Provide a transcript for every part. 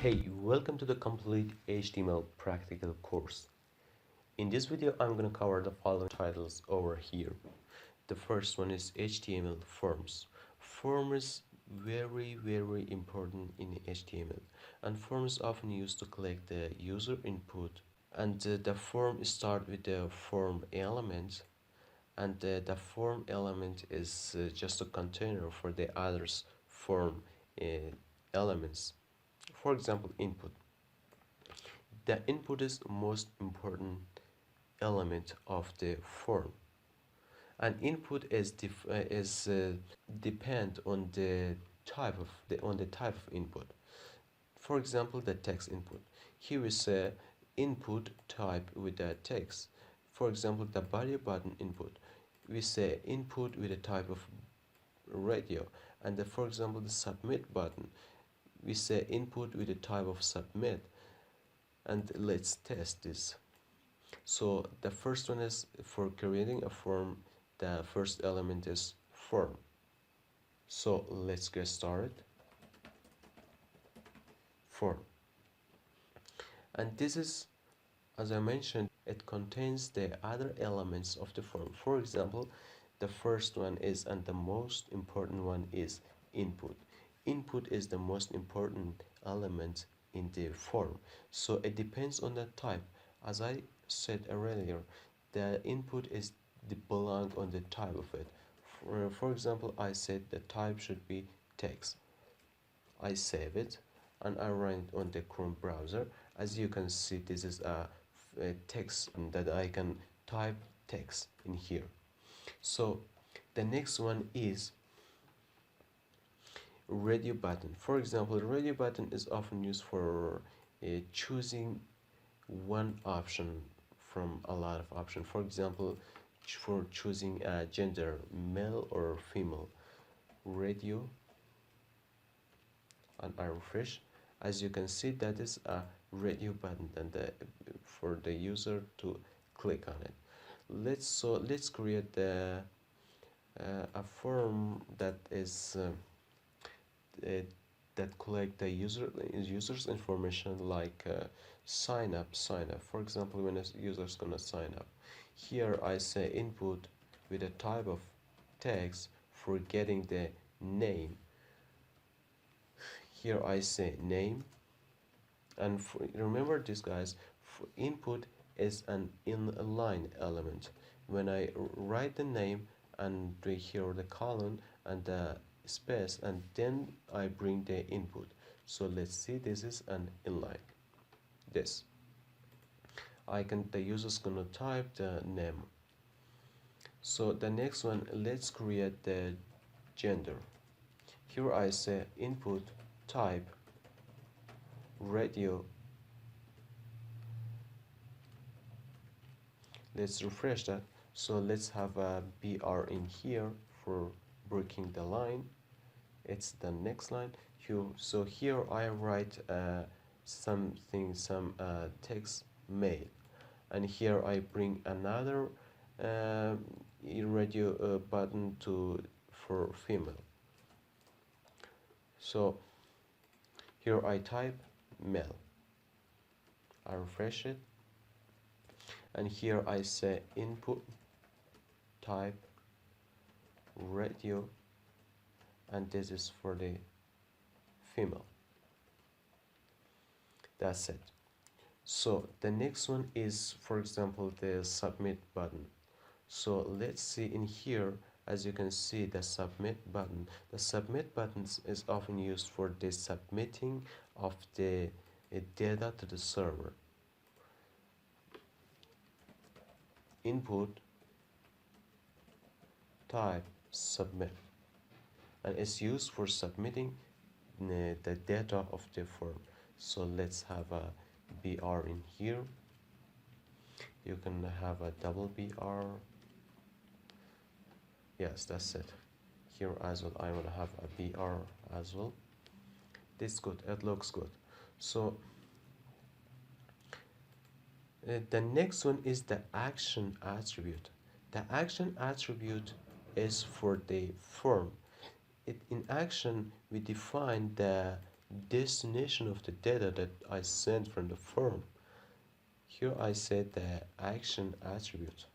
Hey, welcome to the complete HTML practical course. In this video, I'm going to cover the following titles over here. The first one is HTML forms. Form is very important in HTML, and form is often used to collect the user input. And the form start with the form element, and the form element is just a container for the others form uh, elements. For example, input. The input is the most important element of the form. And input depend on the type of input. For example, the text input. Here is a input type with the text. For example, the body button input. We say input with a type of radio. And for example, the submit button. We say input with a type of submit. And let's test this. So the first one is for creating a form, the first element is form. So let's get started. Form. And this is, as I mentioned, it contains the other elements of the form. For example, the first one is, and the most important one is input. Input is the most important element in the form. So it depends on the type. As I said earlier, the input is belong on the type of it. For example, I said the type should be text. I save it and I run it on the Chrome browser. As you can see, this is a text that I can type text in here. So the next one is radio button. For example, the radio button is often used for choosing one option from a lot of options. For example, for choosing a gender, male or female. Radio, and I refresh. As you can see, that is a radio button and for the user to click on it. Let's create a form that is that collect the user's information, like sign up. For example, when a user is gonna sign up, here I say input with a type of text for getting the name. Here I say name, and remember this, guys, input is an inline element. When I write the name and here the colon and the space, and then I bring the input. So let's see, this is an inline. This the user's gonna type the name. So the next one, let's create the gender. Here I say input type radio. Let's refresh that. So let's have a BR in here for breaking the line. It's the next line. So here I write some text male, and here I bring another radio button for female. So here I type male. I refresh it, and here I say input type radio, and this is for the female. That's it. So the next one is, for example, the submit button. So let's see in here. As you can see, the submit button. The submit button is often used for the submitting of the data to the server. Input type submit, and it's used for submitting the data of the form. So let's have a BR in here. You can have a double BR. Yes, that's it. Here as well, I will have a BR as well. This is good. It looks good. So the next one is the action attribute. The action attribute is for the form. In action, we define the destination of the data that I sent from the form. Here I set the action attribute.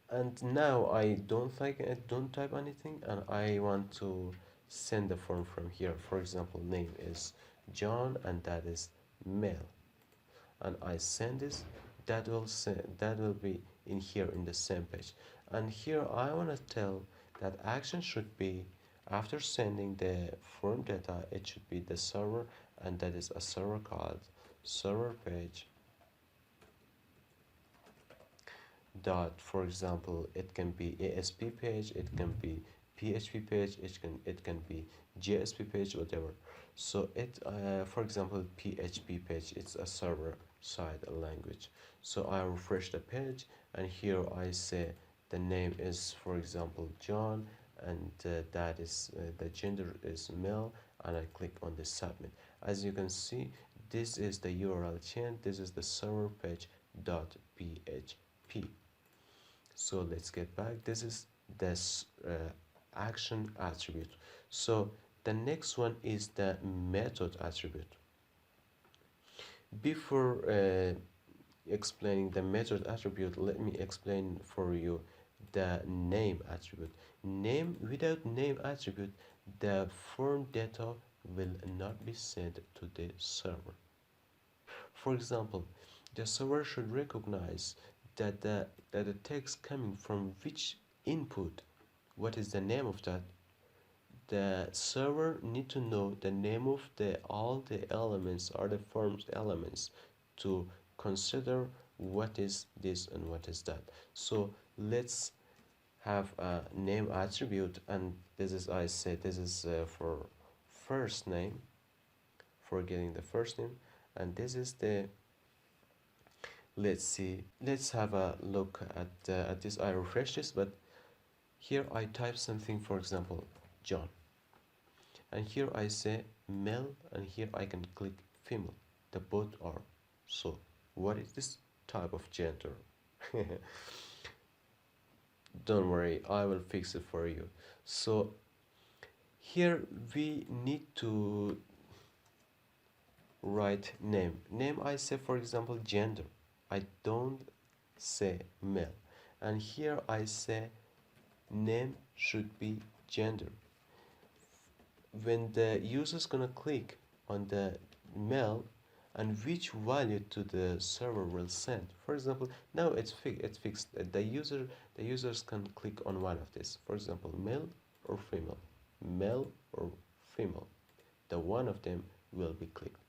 And now I don't type anything, and I want to send the form from here. For example, name is John and that is male, and I send this. That will be in here in the same page. And here I want to tell that action should be after sending the form data, it should be the server, and that is a server called server page dot. For example, it can be ASP page, it can be PHP page, it can be JSP page, whatever. So it for example, PHP page, it's a server side language. So I refresh the page, and here I say the name is, for example, John, and that is the gender is male, and I click on the submit. As you can see, this is the URL chain, this is the server page dot php. So let's get back. This is this action attribute. So the next one is the method attribute. Before explaining the method attribute, let me explain for you the name attribute. Name, without name attribute, the form data will not be sent to the server. For example, the server should recognize that the text coming from which input, what is the name of that. The server need to know the name of the all the elements or the forms elements to consider what is this and what is that. So let's have a name attribute, and this is, I said, this is for first name, for getting the first name, and this is the, let's see, let's have a look at this. I refresh this, but here I type something, for example, John, and here I say male, and here I can click female. The both are. So what is this type of gender? Don't worry, I will fix it for you. So here we need to write name. I say, for example, gender. I don't say male, and here I say name should be gender. When the user is gonna click on the male, and which value to the server will send. For example, now it's fixed. The users can click on one of this. For example, male or female, male or female. The one of them will be clicked.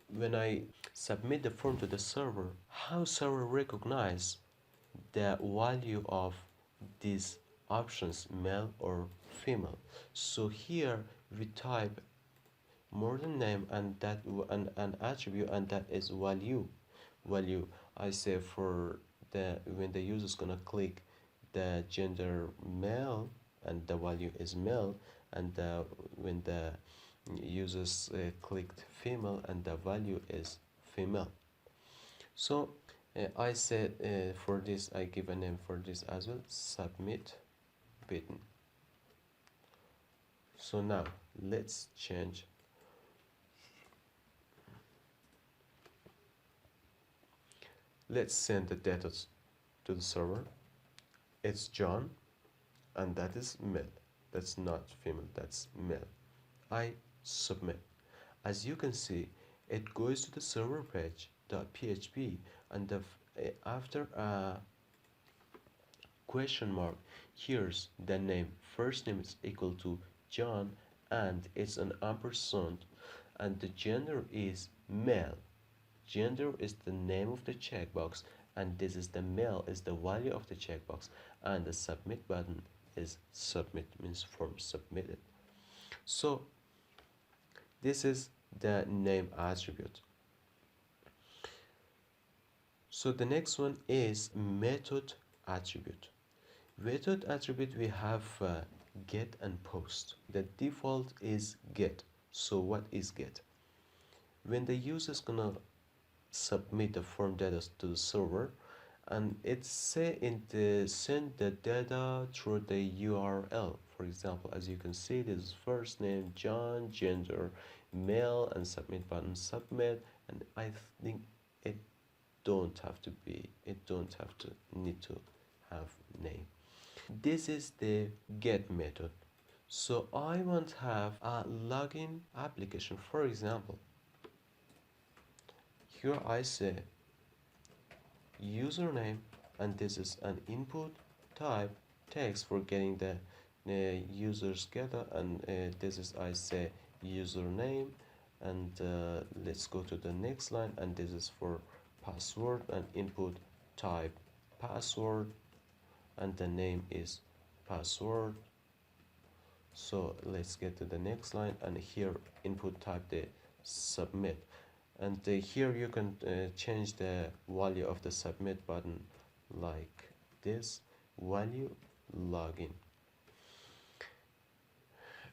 When I submit the form to the server, how server recognize the value of these options, male or female? So here we type more than name, and that an attribute, and that is value. I say for the, when the user is gonna click the gender male, and the value is male, and when the users clicked female, and the value is female. So I said for this, I give a name for this as well, submit button. So now let's change. Let's send the data to the server. It's John, and that is male. That's not female, that's male. I submit. As you can see, it goes to the server page .php, and after a question mark, here's the name. First name is equal to John, and it's an ampersand, and the gender is male. Gender is the name of the checkbox, and this is the male, is the value of the checkbox, and the submit button is submit, means form submitted. So this is the name attribute. So the next one is method attribute. Method attribute, we have get and post. The default is get. So what is get? When the user is gonna submit the form data to the server, and it say in the send the data through the URL. For example, as you can see, this is first name John, gender male, and submit button submit. And I think it don't have to need to have name. This is the get method. So I want to have a login application. For example, here I say username, and this is an input type text for getting the users together, and this is I say username, and let's go to the next line, and this is for password, and input type password, and the name is password. So let's get to the next line, and here input type the submit, and here you can change the value of the submit button like this value login.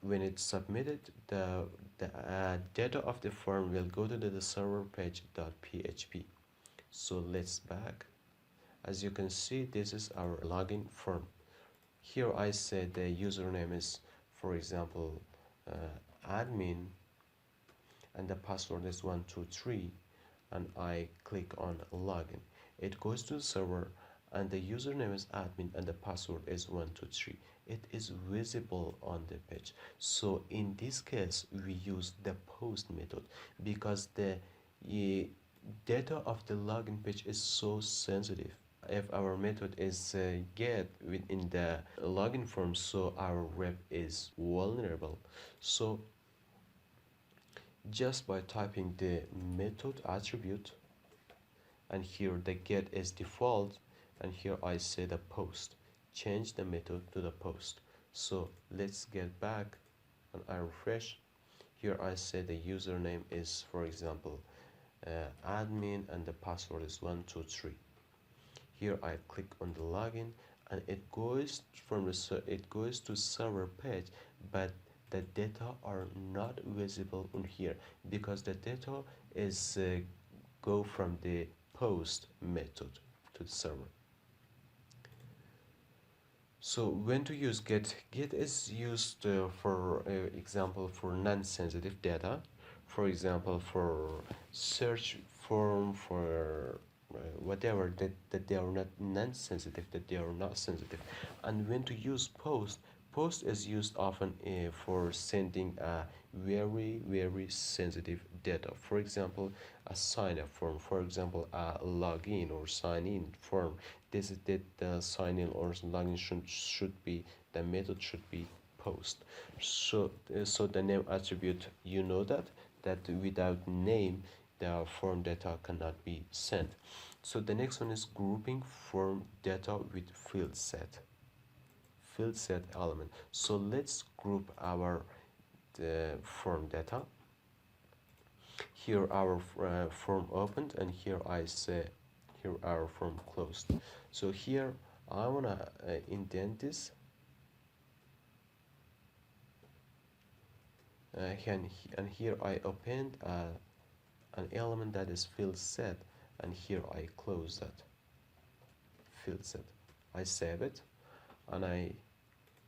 When it's submitted, the data of the form will go to the server page.php. So let's back. As you can see, this is our login form. Here I said the username is, for example, admin, and the password is 123, and I click on login. It goes to the server, and the username is admin and the password is 123. It is visible on the page. So in this case we use the post method because the data of the login page is so sensitive. If our method is get within the login form, so our web is vulnerable. So just by typing the method attribute, and here the get is default, and here I say the post, change the method to the post. So let's get back, and I refresh. Here I say the username is, for example, admin, and the password is 123. Here I click on the login, and it goes to server page, but the data are not visible on here because the data is go from the post method to the server. So when to use get? Get is used for example for non-sensitive data, for example for search form, for whatever that they are not non-sensitive, that they are not sensitive. And when to use post? Post is used often for sending a very sensitive data. For example, a sign up form, for example a login or sign in form. This is that the sign in or login should be, the method should be post. So so the name attribute, you know that without name the form data cannot be sent. So the next one is grouping form data with field set element. So let's group our form data. Here our form opened, and here I say here our form closed. So here I wanna indent this, and here I opened an element that is field set, and here I close that field set. I save it, and I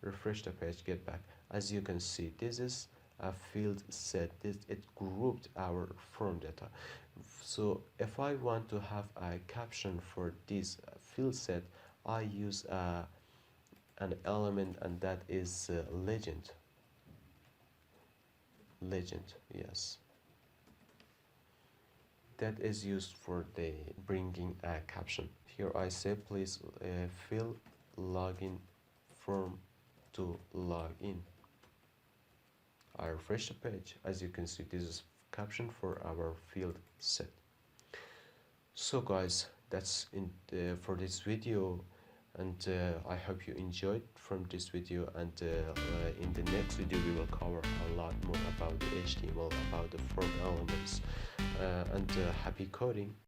refresh the page, get back. As you can see, this is a field set. It grouped our form data. So if I want to have a caption for this field set, I use an element, and that is legend. Yes, that is used for the bringing a caption. Here I say please fill login form to log in. I refresh the page. As you can see, this is caption for our field set. So guys, that's for this video, and I hope you enjoyed from this video, and in the next video we will cover a lot more about the HTML, about the form elements, and happy coding.